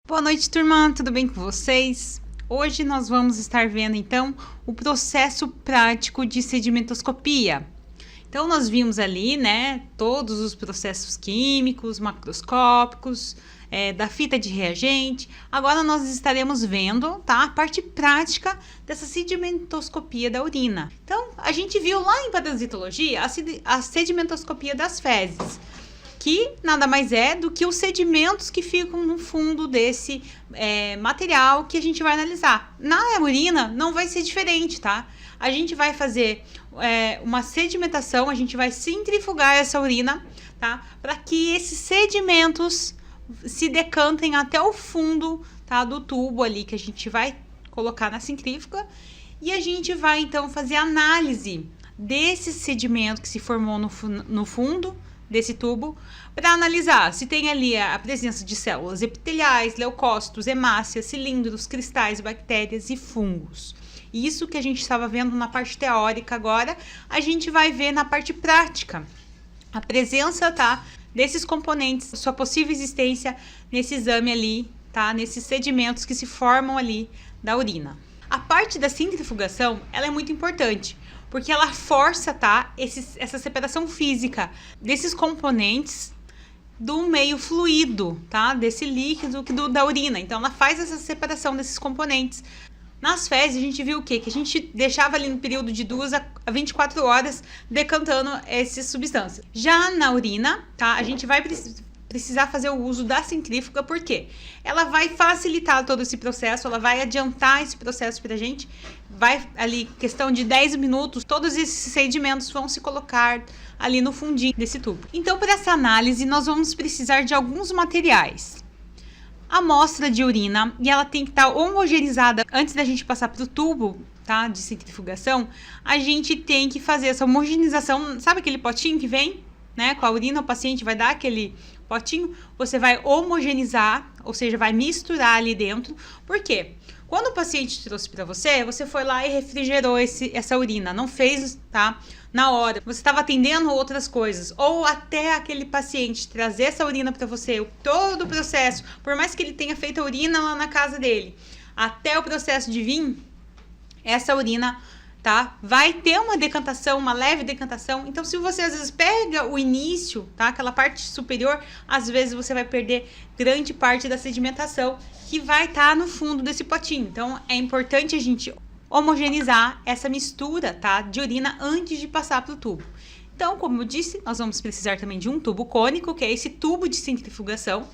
Boa noite, turma, tudo bem com vocês? Hoje nós vamos estar vendo, então, o processo prático de sedimentoscopia. Então, nós vimos ali, né, todos os processos químicos, macroscópicos, da fita de reagente. Agora nós estaremos vendo, tá, a parte prática dessa sedimentoscopia da urina. Então, a gente viu lá em parasitologia a sedimentoscopia das fezes, que nada mais é do que os sedimentos que ficam no fundo desse material que a gente vai analisar. Na urina não vai ser diferente, tá? A gente vai fazer uma sedimentação, a gente vai centrifugar essa urina, tá? Para que esses sedimentos se decantem até o fundo, tá, do tubo ali que a gente vai colocar na centrífuga, e a gente vai então fazer análise desse sedimento que se formou no fundo desse tubo, para analisar se tem ali a presença de células epiteliais, leucócitos, hemácias, cilindros, cristais, bactérias e fungos. Isso que a gente estava vendo na parte teórica, agora a gente vai ver na parte prática a presença, tá, desses componentes, sua possível existência nesse exame ali, tá, nesses sedimentos que se formam ali da urina. A parte da centrifugação, ela é muito importante, porque ela força, tá, essa separação física desses componentes do meio fluido, tá, desse líquido da urina. Então, ela faz essa separação desses componentes. Nas fezes, a gente viu o quê? Que a gente deixava ali no período de 2 a 24 horas decantando essas substâncias. Já na urina, tá, a gente vai precisar fazer o uso da centrífuga, porque ela vai facilitar todo esse processo, ela vai adiantar esse processo pra gente, vai ali, questão de 10 minutos, todos esses sedimentos vão se colocar ali no fundinho desse tubo. Então, para essa análise, nós vamos precisar de alguns materiais. A amostra de urina, e ela tem que estar homogeneizada antes da gente passar para o tubo, tá, de centrifugação. A gente tem que fazer essa homogeneização, sabe aquele potinho que vem, né, com a urina, o paciente vai dar aquele potinho, você vai homogeneizar, ou seja, vai misturar ali dentro. Por quê? Quando o paciente trouxe para você, você foi lá e refrigerou essa urina, não fez, tá, na hora. Você estava atendendo outras coisas, ou até aquele paciente trazer essa urina para você, todo o processo, por mais que ele tenha feito a urina lá na casa dele, até o processo de vir, essa urina, tá, vai ter uma decantação, uma leve decantação. Então, se você às vezes pega o início, tá, aquela parte superior, às vezes você vai perder grande parte da sedimentação que vai estar no fundo desse potinho. Então, é importante a gente homogeneizar essa mistura, tá, de urina antes de passar para o tubo. Então, como eu disse, nós vamos precisar também de um tubo cônico, que é esse tubo de centrifugação,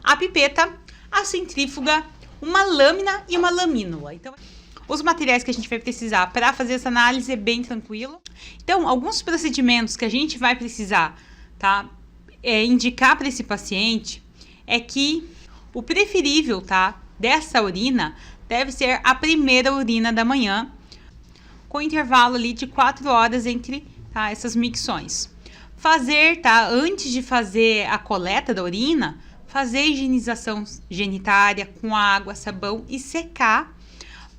a pipeta, a centrífuga, uma lâmina e uma lamínula. Então, os materiais que a gente vai precisar para fazer essa análise é bem tranquilo. Então, alguns procedimentos que a gente vai precisar, tá, indicar para esse paciente é que o preferível, tá, dessa urina deve ser a primeira urina da manhã, com intervalo ali de 4 horas entre, tá, essas micções. Fazer, tá, antes de fazer a coleta da urina, fazer a higienização genitária com água, sabão e secar,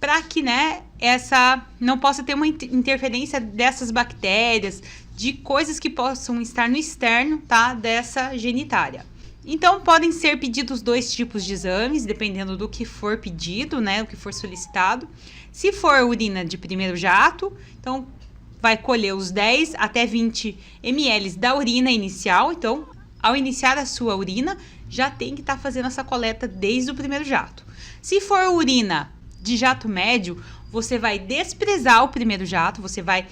para que, né, essa não possa ter uma interferência dessas bactérias, de coisas que possam estar no externo, tá, dessa genitária. Então, podem ser pedidos 2 tipos de exames, dependendo do que for pedido, né, o que for solicitado. Se for urina de primeiro jato, então vai colher os 10 até 20 ml da urina inicial. Então, ao iniciar a sua urina, já tem que estar fazendo essa coleta desde o primeiro jato. Se for urina de jato médio, você vai desprezar o primeiro jato, você vai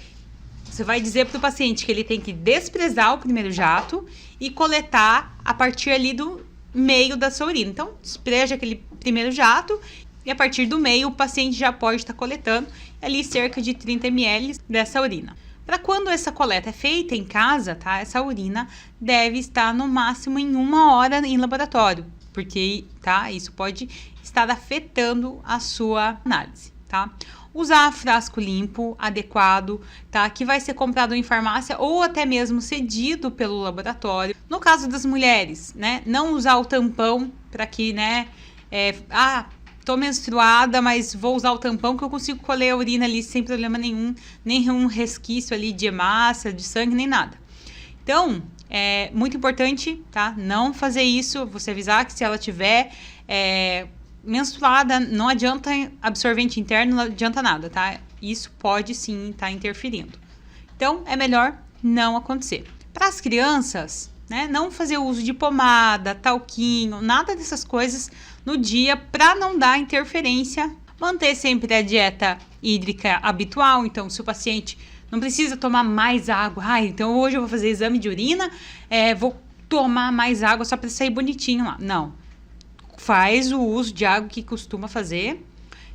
dizer para o paciente que ele tem que desprezar o primeiro jato e coletar a partir ali do meio da sua urina. Então, despreja aquele primeiro jato e a partir do meio o paciente já pode estar coletando ali cerca de 30 ml dessa urina. Para quando essa coleta é feita em casa, tá, essa urina deve estar no máximo em 1 hora em laboratório, porque, tá, isso pode estar afetando a sua análise, tá? Usar frasco limpo, adequado, tá? Que vai ser comprado em farmácia ou até mesmo cedido pelo laboratório. No caso das mulheres, né? Não usar o tampão para que, né? Tô menstruada, mas vou usar o tampão que eu consigo colher a urina ali sem problema nenhum resquício ali de hemácia, de sangue, nem nada. Então, é muito importante, tá? Não fazer isso, você avisar que se ela tiver menstruada, não adianta absorvente interno, não adianta nada, tá? Isso pode sim estar interferindo. Então, é melhor não acontecer. Para as crianças, né, não fazer uso de pomada, talquinho, nada dessas coisas no dia para não dar interferência. Manter sempre a dieta hídrica habitual. Então, se o paciente não precisa tomar mais água, então hoje eu vou fazer exame de urina, vou tomar mais água só para sair bonitinho lá. Não. Faz o uso de água que costuma fazer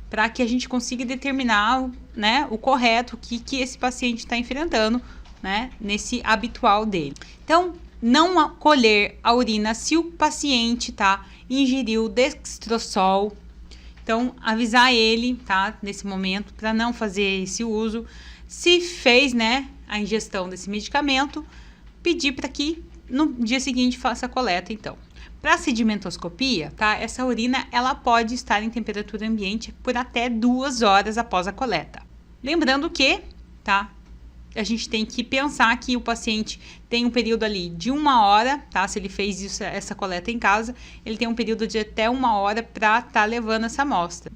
para que a gente consiga determinar, né, o correto, o que esse paciente está enfrentando, né, nesse habitual dele. Então, não colher a urina se o paciente, ingeriu dextrosol. Então, avisar ele, nesse momento, para não fazer esse uso. Se fez, né, a ingestão desse medicamento, pedir para que no dia seguinte faça a coleta, então. Para a sedimentoscopia, essa urina, ela pode estar em temperatura ambiente por até 2 horas após a coleta. Lembrando que, a gente tem que pensar que o paciente tem um período ali de 1 hora, se ele fez essa coleta em casa, ele tem um período de até 1 hora para estar levando essa amostra.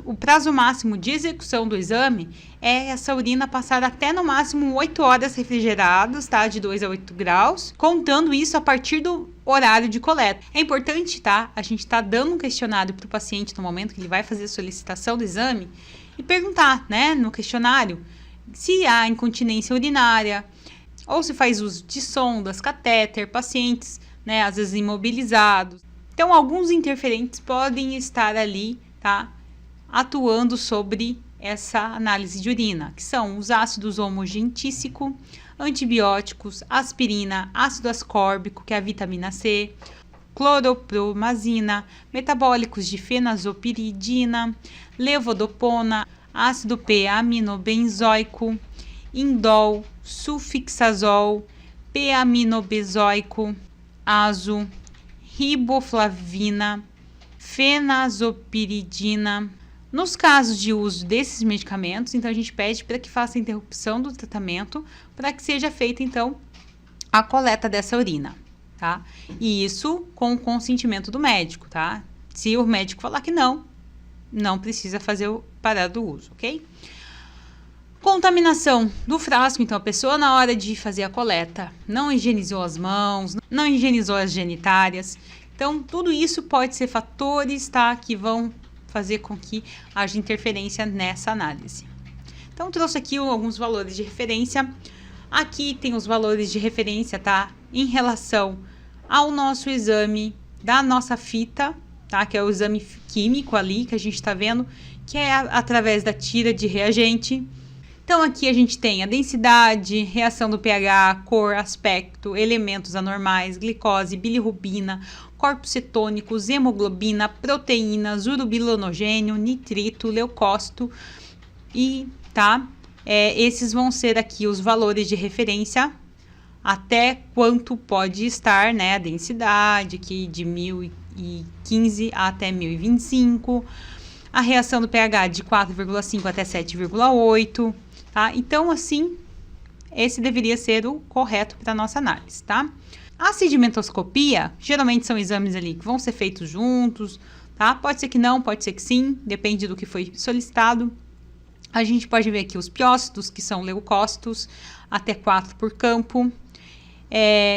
O prazo máximo de execução do exame é essa urina passar até no máximo 8 horas refrigeradas, de 2 a 8 graus, contando isso a partir do horário de coleta. É importante, a gente dando um questionário para o paciente no momento que ele vai fazer a solicitação do exame e perguntar, né, no questionário, se há incontinência urinária, ou se faz uso de sondas, catéter, pacientes, né, às vezes imobilizados. Então, alguns interferentes podem estar ali, atuando sobre essa análise de urina, que são os ácidos homogentícico, antibióticos, aspirina, ácido ascórbico, que é a vitamina C, cloropromazina, metabólicos de fenazopiridina, levodopona, ácido p-aminobenzoico, indol, sulfixazol, p-aminobenzoico, azo, riboflavina, fenazopiridina. Nos casos de uso desses medicamentos, então a gente pede para que faça a interrupção do tratamento para que seja feita, então, a coleta dessa urina, E isso com o consentimento do médico, Se o médico falar que não precisa fazer o parar do uso, ok? Contaminação do frasco, então a pessoa na hora de fazer a coleta não higienizou as mãos, não higienizou as genitárias. Então, tudo isso pode ser fatores, que vão fazer com que haja interferência nessa análise. Então, trouxe aqui alguns valores de referência. Aqui tem os valores de referência, em relação ao nosso exame da nossa fita, que é o exame químico ali, que a gente está vendo, que é através da tira de reagente. Então, aqui a gente tem a densidade, reação do pH, cor, aspecto, elementos anormais, glicose, bilirrubina, corpos cetônicos, hemoglobina, proteínas, urobilinogênio, nitrito, leucócito e, esses vão ser aqui os valores de referência até quanto pode estar, né, a densidade aqui de 1015 até 1025, a reação do pH de 4,5 até 7,8, Então, assim, esse deveria ser o correto para a nossa análise, A sedimentoscopia, geralmente são exames ali que vão ser feitos juntos, Pode ser que não, pode ser que sim, depende do que foi solicitado. A gente pode ver aqui os piócitos, que são leucócitos, até 4 por campo.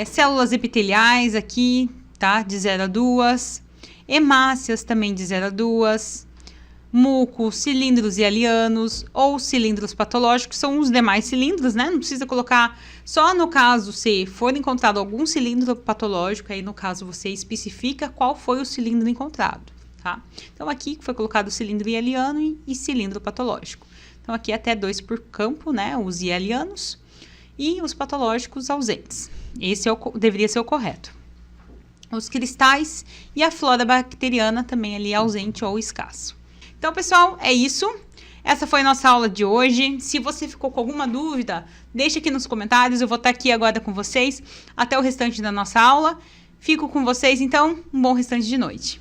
Células epiteliais aqui, de 0 a 2. Hemácias também de 0 a 2. Mucos, cilindros hialianos ou cilindros patológicos, são os demais cilindros, né? Não precisa colocar só no caso se for encontrado algum cilindro patológico, aí no caso você especifica qual foi o cilindro encontrado, Então aqui foi colocado o cilindro hialiano e cilindro patológico. Então aqui até 2 por campo, né? Os hialianos e os patológicos ausentes. Esse deveria ser o correto. Os cristais e a flora bacteriana também ali ausente ou escasso. Então, pessoal, é isso. Essa foi a nossa aula de hoje. Se você ficou com alguma dúvida, deixa aqui nos comentários. Eu vou estar aqui agora com vocês até o restante da nossa aula. Fico com vocês, então, um bom restante de noite.